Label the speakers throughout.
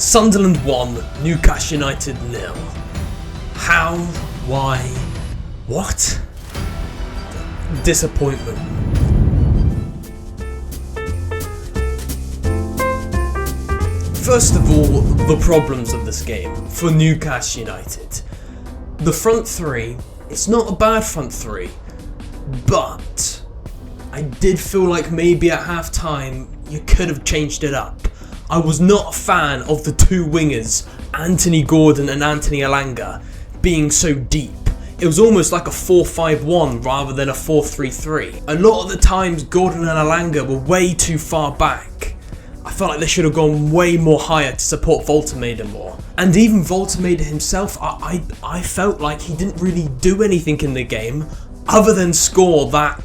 Speaker 1: Sunderland 1, Newcastle United 0. How? Why? What? Disappointment. First of all, the problems of this game for Newcastle United. The front three, it's not a bad front three, but I did feel like maybe at half time you could have changed it up. I was not a fan of the two wingers, Anthony Gordon and Anthony Elanga, being so deep. It was almost like a 4-5-1 rather than a 4-3-3. A lot of the times Gordon and Elanga were way too far back. I felt like they should have gone way more higher to support Voltemade more. And even Voltemade himself, I felt like he didn't really do anything in the game other than score that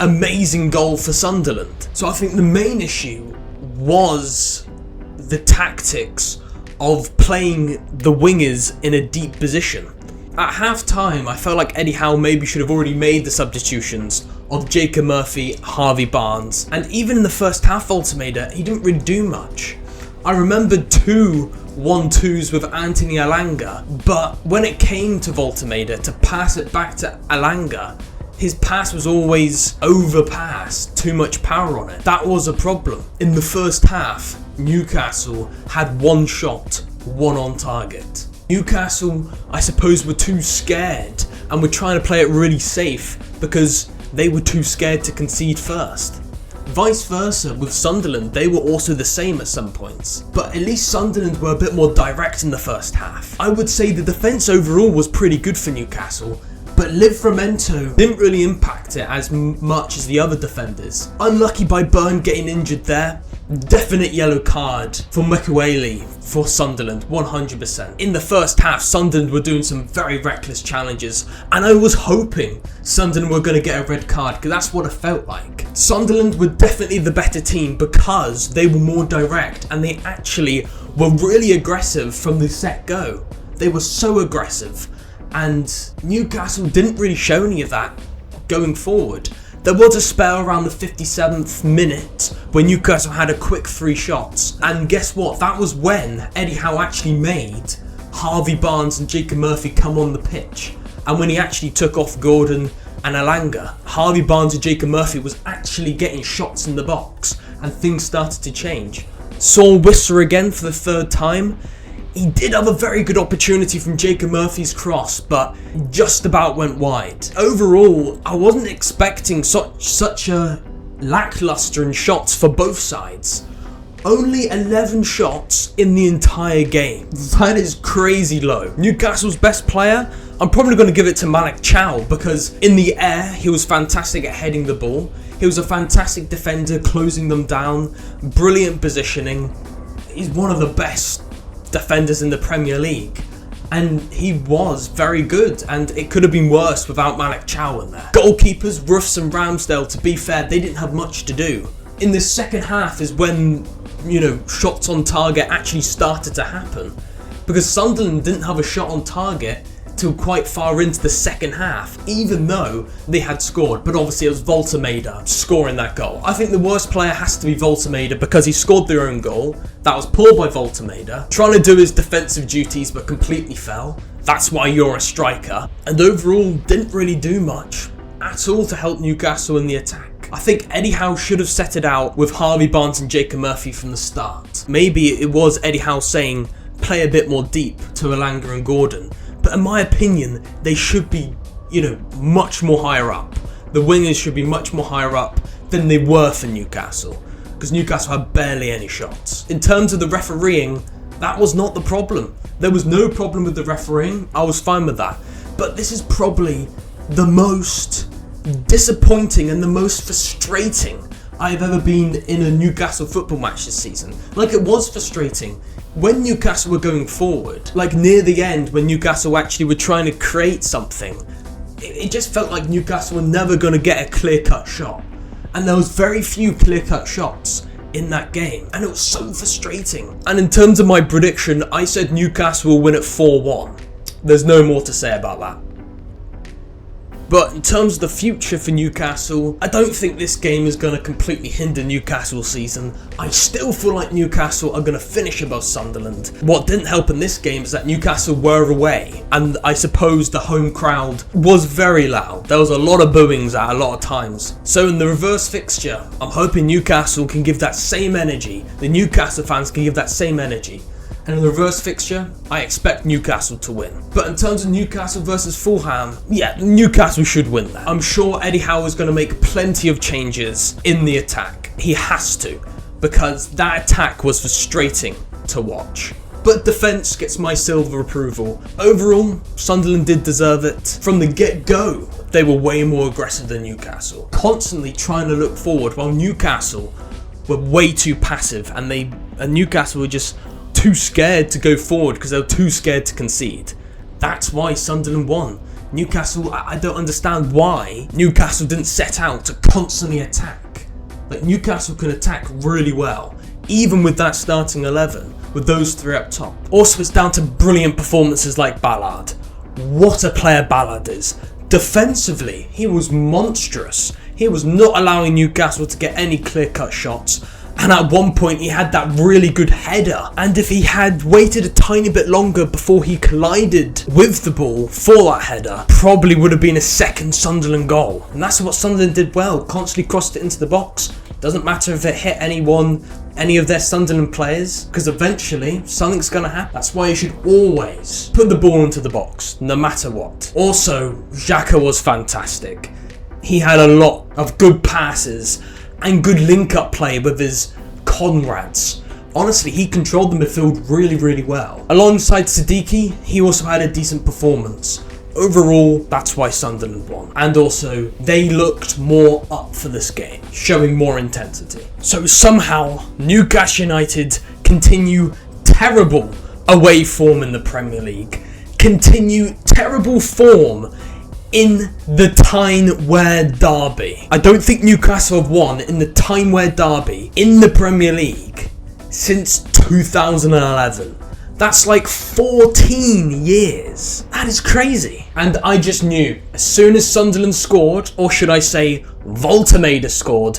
Speaker 1: amazing goal for Sunderland. So I think the main issue was the tactics of playing the wingers in a deep position. At half time, I felt like Eddie Howe maybe should have already made the substitutions of Jacob Murphy, Harvey Barnes, and even in the first half Voltemade, he didn't really do much. I remembered 2 1-2s with Anthony Elanga, but when it came to Voltemade to pass it back to Elanga, his pass was always overpassed, too much power on it. That was a problem. In the first half, Newcastle had 1 shot, 1 on target. Newcastle, I suppose, were too scared and were trying to play it really safe because they were too scared to concede first. Vice versa with Sunderland, they were also the same at some points, but at least Sunderland were a bit more direct in the first half. I would say the defence overall was pretty good for Newcastle, but Livramento didn't really impact it as much as the other defenders. Unlucky by Byrne getting injured there. Definite yellow card for Mekuele for Sunderland, 100%. In the first half, Sunderland were doing some very reckless challenges, and I was hoping Sunderland were going to get a red card, because that's what it felt like. Sunderland were definitely the better team because they were more direct, and they actually were really aggressive from the set go. They were so aggressive, and Newcastle didn't really show any of that going forward. There was a spell around the 57th minute when Newcastle had a quick 3 shots, and guess what? That was when Eddie Howe actually made Harvey Barnes and Jacob Murphy come on the pitch, and when he actually took off Gordon and Elanga, Harvey Barnes and Jacob Murphy was actually getting shots in the box, and things started to change. Saw Whistler again for the 3rd time. He did have a very good opportunity from Jacob Murphy's cross, but just about went wide. Overall, I wasn't expecting such a lackluster in shots for both sides. Only 11 shots in the entire game. That is crazy low. Newcastle's best player, I'm probably going to give it to Malik Chow, because in the air, he was fantastic at heading the ball. He was a fantastic defender, closing them down, brilliant positioning. He's one of the best defenders in the Premier League, and he was very good, and it could have been worse without Malik Chow in there. Goalkeepers, Roofs and Ramsdale, to be fair, they didn't have much to do. In the second half is when, shots on target actually started to happen, because Sunderland didn't have a shot on target till quite far into the second half, even though they had scored. But obviously it was Voltemade scoring that goal. I think the worst player has to be Voltemade because he scored their own goal. That was poor by Voltemade, trying to do his defensive duties but completely fell. That's why you're a striker. And overall didn't really do much at all to help Newcastle in the attack. I think Eddie Howe should have set it out with Harvey Barnes and Jacob Murphy from the start. Maybe it was Eddie Howe saying play a bit more deep to Elanga and Gordon. But in my opinion, they should be, much more higher up. The wingers should be much more higher up than they were for Newcastle, because Newcastle had barely any shots. In terms of the refereeing, that was not the problem. There was no problem with the refereeing. I was fine with that. But this is probably the most disappointing and the most frustrating I've ever been in a Newcastle football match this season. Like, it was frustrating when Newcastle were going forward, like near the end when Newcastle actually were trying to create something. It just felt like Newcastle were never going to get a clear-cut shot, and there was very few clear-cut shots in that game, and it was so frustrating. And in terms of my prediction, I said Newcastle will win at 4-1. There's no more to say about that. But in terms of the future for Newcastle, I don't think this game is going to completely hinder Newcastle's season. I still feel like Newcastle are going to finish above Sunderland. What didn't help in this game is that Newcastle were away, and I suppose the home crowd was very loud. There was a lot of booings at a lot of times. So in the reverse fixture, I'm hoping Newcastle can give that same energy. The Newcastle fans can give that same energy. And in the reverse fixture, I expect Newcastle to win. But in terms of Newcastle versus Fulham, yeah, Newcastle should win that. I'm sure Eddie Howe is going to make plenty of changes in the attack. He has to, because that attack was frustrating to watch. But defence gets my silver approval. Overall, Sunderland did deserve it. From the get-go, they were way more aggressive than Newcastle, constantly trying to look forward, while Newcastle were way too passive, and Newcastle were just too scared to go forward because they were too scared to concede. That's why Sunderland won. Newcastle, I don't understand why Newcastle didn't set out to constantly attack. Like, Newcastle can attack really well, even with that starting 11, with those three up top. Also, it's down to brilliant performances like Ballard. What a player Ballard is. Defensively, he was monstrous. He was not allowing Newcastle to get any clear-cut shots. And at one point he had that really good header, and if he had waited a tiny bit longer before he collided with the ball for that header, probably would have been a second Sunderland goal. And that's what Sunderland did well, constantly crossed it into the box. Doesn't matter if it hit any of their Sunderland players, because eventually something's going to happen. That's why you should always put the ball into the box, no matter what. Also, Xhaka was fantastic. He had a lot of good passes and good link-up play with his comrades. Honestly, he controlled the midfield really, really well. Alongside Siddiqui, he also had a decent performance. Overall, that's why Sunderland won. And also, they looked more up for this game, showing more intensity. So somehow, Newcastle United continue terrible away form in the Premier League. Continue terrible form in the tyne-wear derby. I don't think Newcastle have won in the tyne-wear derby in the Premier League since 2011. That's like 14 years. That is crazy. And I just knew, as soon as Sunderland scored, or should I say Voltemade scored,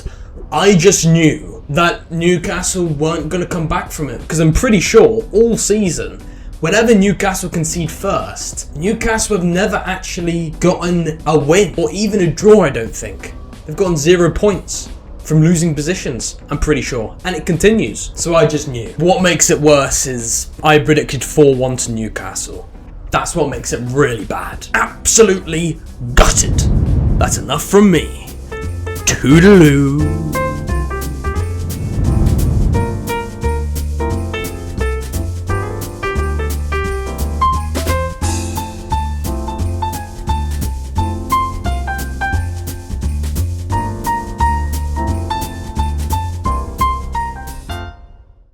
Speaker 1: I just knew that Newcastle weren't going to come back from it. Because I'm pretty sure all season, whenever Newcastle concede first, Newcastle have never actually gotten a win or even a draw, I don't think. They've gotten 0 points from losing positions, I'm pretty sure. And it continues. So I just knew. What makes it worse is I predicted 4-1 to Newcastle. That's what makes it really bad. Absolutely gutted. That's enough from me. Toodaloo.